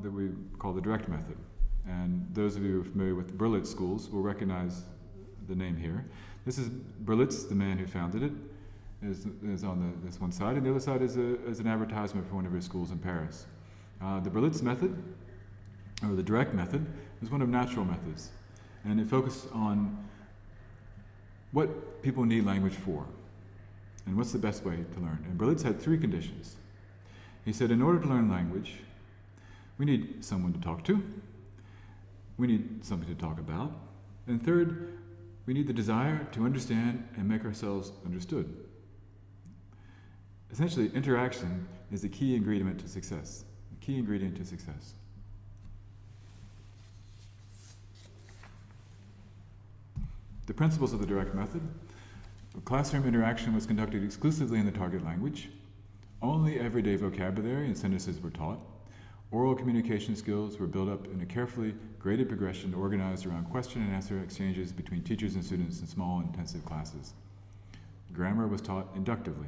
that we call the direct method. And those of you who are familiar with Berlitz schools will recognize the name here. This is Berlitz, the man who founded it, is on this one side, and the other side is an advertisement for one of his schools in Paris. The Berlitz method, or the direct method, is one of natural methods, and it focused on what people need language for, and what's the best way to learn. And Berlitz had three conditions. He said, in order to learn language, we need someone to talk to, we need something to talk about, and third, we need the desire to understand and make ourselves understood. Essentially, interaction is the key ingredient to success. The key ingredient to success. The principles of the direct method. Classroom interaction was conducted exclusively in the target language. Only everyday vocabulary and sentences were taught. Oral communication skills were built up in a carefully graded progression organized around question and answer exchanges between teachers and students in small, intensive classes. Grammar was taught inductively.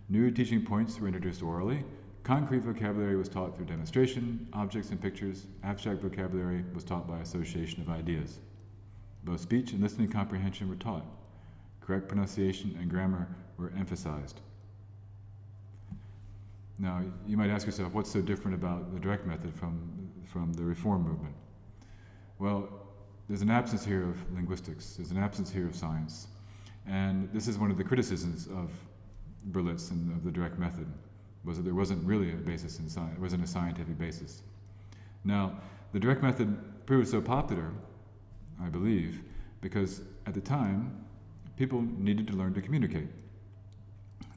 New teaching points were introduced orally. Concrete vocabulary was taught through demonstration, objects and pictures. Abstract vocabulary was taught by association of ideas. Both speech and listening comprehension were taught. Correct pronunciation and grammar were emphasized. Now, you might ask yourself, what's so different about the direct method from the reform movement? Well, there's an absence here of linguistics. There's an absence here of science. And this is one of the criticisms of Berlitz and of the direct method, was that there wasn't really a basis in science, it wasn't a scientific basis. Now, the direct method proved so popular, I believe, because at the time, people needed to learn to communicate.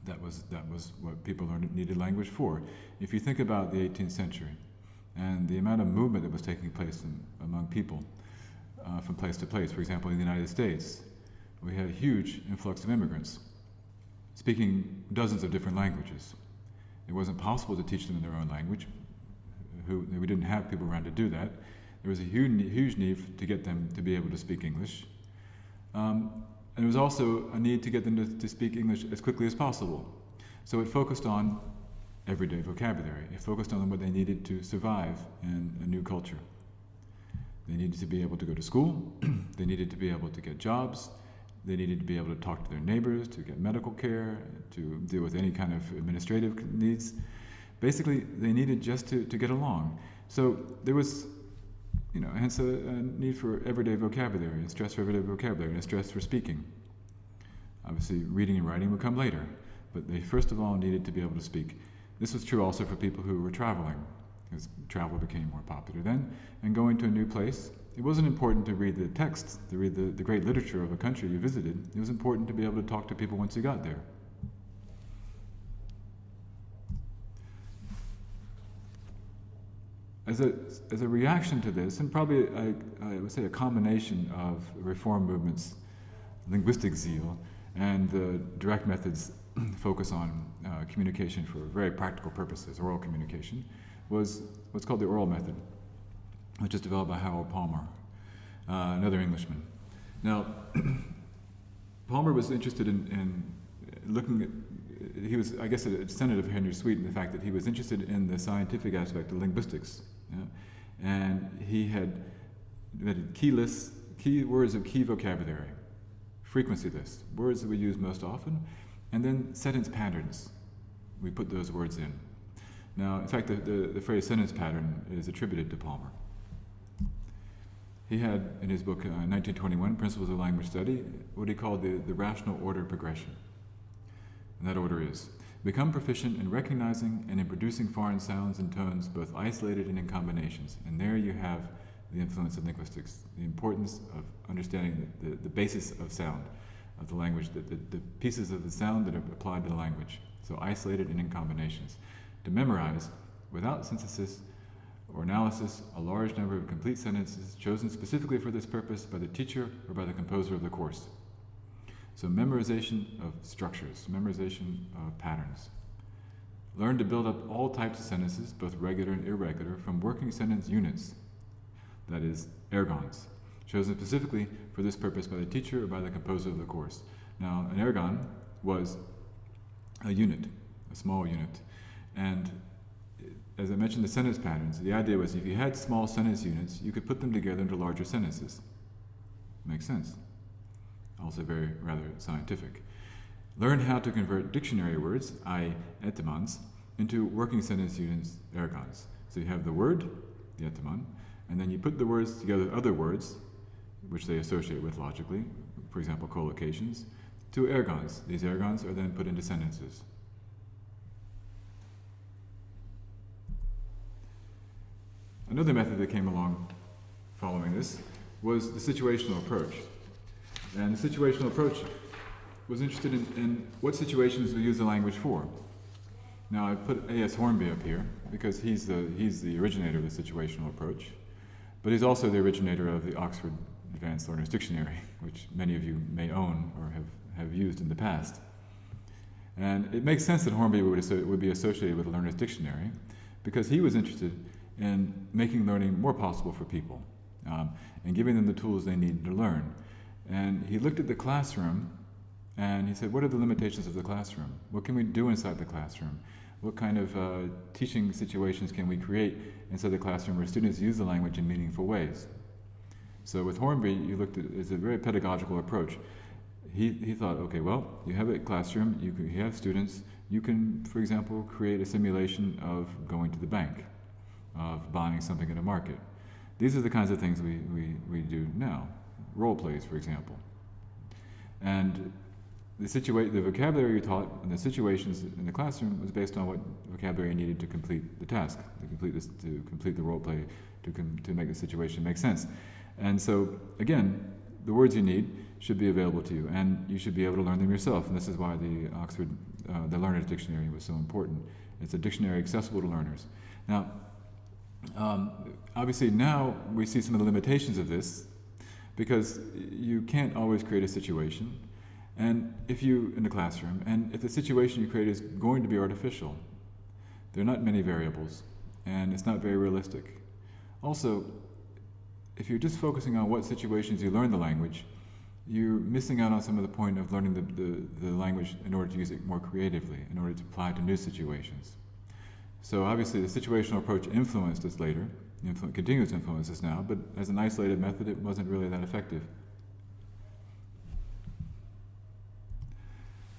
That was what people needed language for. If you think about the 18th century and the amount of movement that was taking place among people from place to place, for example, in the United States, we had a huge influx of immigrants speaking dozens of different languages. It wasn't possible to teach them in their own language. We didn't have people around to do that. There was a huge need to get them to be able to speak English. And there was also a need to get them to speak English as quickly as possible. So it focused on everyday vocabulary. It focused on what they needed to survive in a new culture. They needed to be able to go to school. They needed to be able to get jobs. They needed to be able to talk to their neighbors, to get medical care, to deal with any kind of administrative needs. Basically, they needed just to get along. So there was, hence a need for everyday vocabulary, a stress for everyday vocabulary, and a stress for speaking. Obviously, reading and writing would come later, but they first of all needed to be able to speak. This was true also for people who were traveling, because travel became more popular then, and going to a new place. It wasn't important to read the texts, to read the great literature of a country you visited. It was important to be able to talk to people once you got there. As a reaction to this, and probably I would say a combination of reform movements, linguistic zeal, and the direct methods focus on communication for very practical purposes, oral communication, was what's called the oral method, which was developed by Harold Palmer, another Englishman. Now, Palmer was interested in looking at, he was, I guess, a descendant of Henry Sweet in the fact that he was interested in the scientific aspect of linguistics. And he had key lists, key words of key vocabulary, frequency lists, words that we use most often, and then sentence patterns. We put those words in. Now, in fact, the phrase sentence pattern is attributed to Palmer. He had, in his book, 1921, Principles of Language Study, what he called the rational order progression. And that order is, become proficient in recognizing and in producing foreign sounds and tones, both isolated and in combinations. And there you have the influence of linguistics, the importance of understanding the basis of sound, of the language, the pieces of the sound that are applied to the language. So isolated and in combinations. To memorize, without synthesis or analysis, a large number of complete sentences chosen specifically for this purpose by the teacher or by the composer of the course. So memorization of structures, memorization of patterns. Learn to build up all types of sentences, both regular and irregular, from working sentence units, that is, ergons, chosen specifically for this purpose by the teacher or by the composer of the course. Now, an ergon was a unit, a small unit, and as I mentioned, the sentence patterns. The idea was if you had small sentence units, you could put them together into larger sentences. Makes sense. Also very rather scientific. Learn how to convert dictionary words, i.e. etymons, into working sentence units, ergons. So you have the word, the etymon, and then you put the words together with other words, which they associate with logically, for example, collocations, to ergons. These ergons are then put into sentences. Another method that came along following this was the situational approach. And the situational approach was interested in what situations we use the language for. Now I put A.S. Hornby up here because he's the originator of the situational approach, but he's also the originator of the Oxford Advanced Learner's Dictionary, which many of you may own or have used in the past. And it makes sense that Hornby would be associated with the Learner's Dictionary because he was interested in making learning more possible for people and giving them the tools they need to learn. And he looked at the classroom and he said, what are the limitations of the classroom? What can we do inside the classroom? What kind of teaching situations can we create inside the classroom where students use the language in meaningful ways? So with Hornby, you looked at it as a very pedagogical approach. He thought, okay, well, you have a classroom, you have students, you can, for example, create a simulation of going to the bank, of buying something in a market. These are the kinds of things we do now. Role plays, for example. And the vocabulary you taught and the situations in the classroom was based on what vocabulary you needed to complete the task, to complete the role play, to make the situation make sense. And so, again, the words you need should be available to you, and you should be able to learn them yourself. And this is why the Oxford, the Learner's Dictionary was so important. It's a dictionary accessible to learners. Now, obviously now we see some of the limitations of this, because you can't always create a situation, and in the classroom, and if the situation you create is going to be artificial, there are not many variables, and it's not very realistic. Also, if you're just focusing on what situations you learn the language, you're missing out on some of the point of learning the language in order to use it more creatively, in order to apply to new situations. So obviously the situational approach influenced us later, continues to influence us now, but as an isolated method, it wasn't really that effective.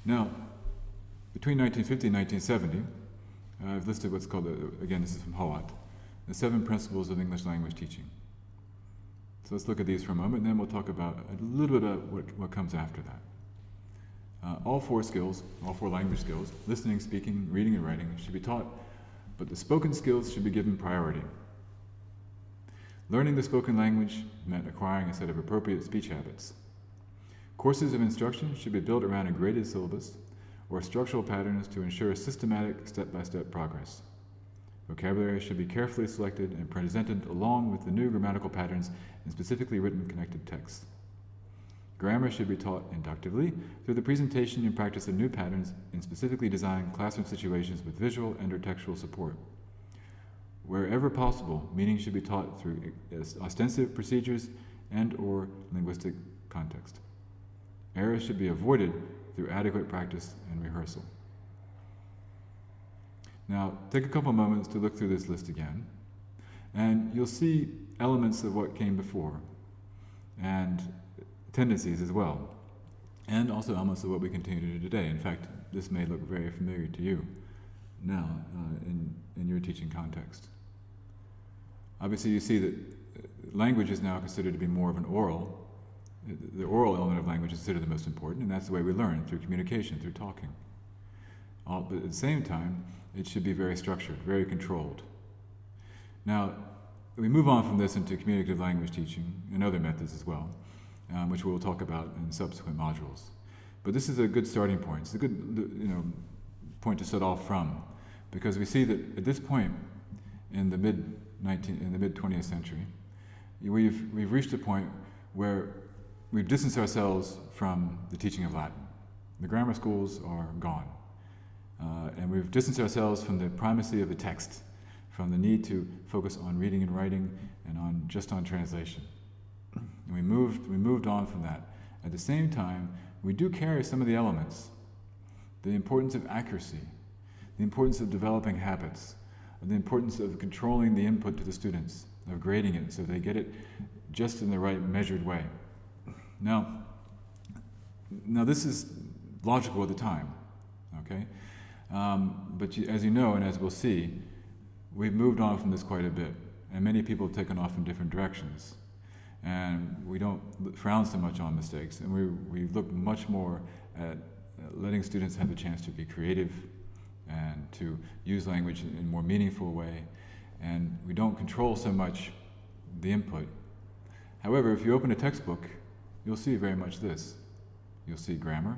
Now, between 1950 and 1970, I've listed what's called, again, this is from Howat, the 7 principles of English language teaching. So let's look at these for a moment, and then we'll talk about a little bit about what comes after that. All 4 skills, all 4 language skills, listening, speaking, reading, and writing, should be taught, but the spoken skills should be given priority. Learning the spoken language meant acquiring a set of appropriate speech habits. Courses of instruction should be built around a graded syllabus or structural patterns to ensure systematic step-by-step progress. Vocabulary should be carefully selected and presented along with the new grammatical patterns in specifically written connected texts. Grammar should be taught inductively through the presentation and practice of new patterns in specifically designed classroom situations with visual and or textual support. Wherever possible, meaning should be taught through ostensive procedures and or linguistic context. Errors should be avoided through adequate practice and rehearsal. Now, take a couple moments to look through this list again, and you'll see elements of what came before, and tendencies as well, and also elements of what we continue to do today. In fact, this may look very familiar to you now in your teaching context. Obviously, you see that language is now considered to be more of an oral. The oral element of language is considered the most important, and that's the way we learn, through communication, through talking. But at the same time, it should be very structured, very controlled. Now, we move on from this into communicative language teaching and other methods as well, which we'll talk about in subsequent modules. But this is a good starting point. It's a good point to set off from, because we see that at this point in the mid-20th century, we've reached a point where we've distanced ourselves from the teaching of Latin. The grammar schools are gone. And we've distanced ourselves from the primacy of the text, from the need to focus on reading and writing and just on translation. And we moved on from that. At the same time, we do carry some of the elements, the importance of accuracy, the importance of developing habits, the importance of controlling the input to the students, of grading it so they get it just in the right measured way. Now this is logical at the time, okay? But as you know, and as we'll see, we've moved on from this quite a bit, and many people have taken off in different directions. And we don't frown so much on mistakes, and we look much more at letting students have the chance to be creative and to use language in a more meaningful way, and we don't control so much the input. However, if you open a textbook, you'll see very much this. You'll see grammar,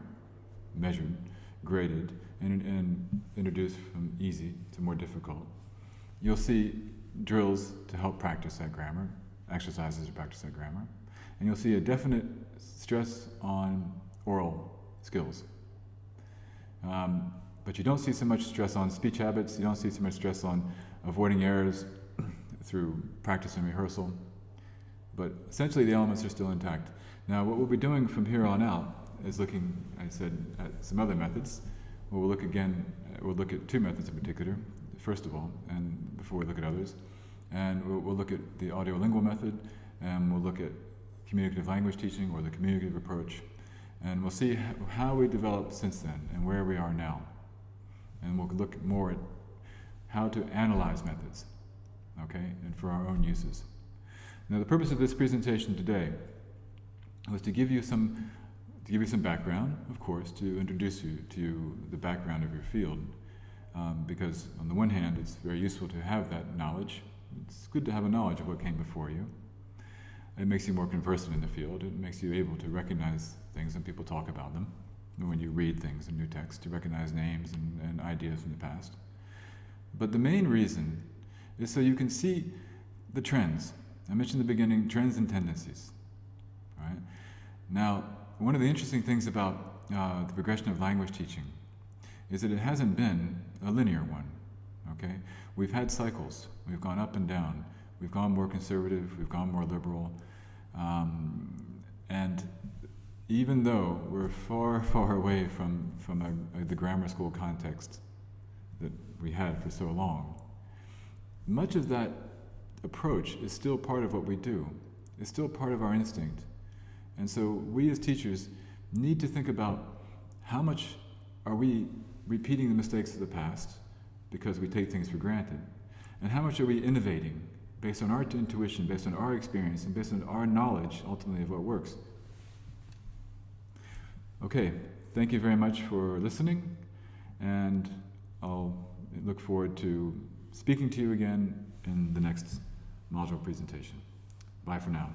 measured, graded, and introduced from easy to more difficult. You'll see drills to help practice that grammar, exercises to practice that grammar, and you'll see a definite stress on oral skills. But you don't see so much stress on speech habits, you don't see so much stress on avoiding errors through practice and rehearsal, but essentially the elements are still intact. Now what we'll be doing from here on out is looking, I said, at some other methods. We'll look at two methods in particular, first of all, and before we look at others. And we'll look at the audiolingual method, and we'll look at communicative language teaching, or the communicative approach, and we'll see how we developed since then and where we are now. And we'll look more at how to analyze methods, okay, and for our own uses. Now the purpose of this presentation today was to give you some background, of course, to introduce you to the background of your field, because on the one hand it's very useful to have that knowledge. It's good to have a knowledge of what came before you. It makes you more conversant in the field. It makes you able to recognize things when people talk about them. When you read things in new text, to recognize names and ideas from the past. But the main reason is so you can see the trends. I mentioned in the beginning, trends and tendencies. All right? Now, one of the interesting things about the progression of language teaching is that it hasn't been a linear one. Okay? We've had cycles. We've gone up and down. We've gone more conservative. We've gone more liberal. And even though we're far, far away from the grammar school context that we had for so long, much of that approach is still part of what we do. It's still part of our instinct. And so we as teachers need to think about how much are we repeating the mistakes of the past because we take things for granted, and how much are we innovating based on our intuition, based on our experience, and based on our knowledge, ultimately, of what works. Okay, thank you very much for listening, and I'll look forward to speaking to you again in the next module presentation. Bye for now.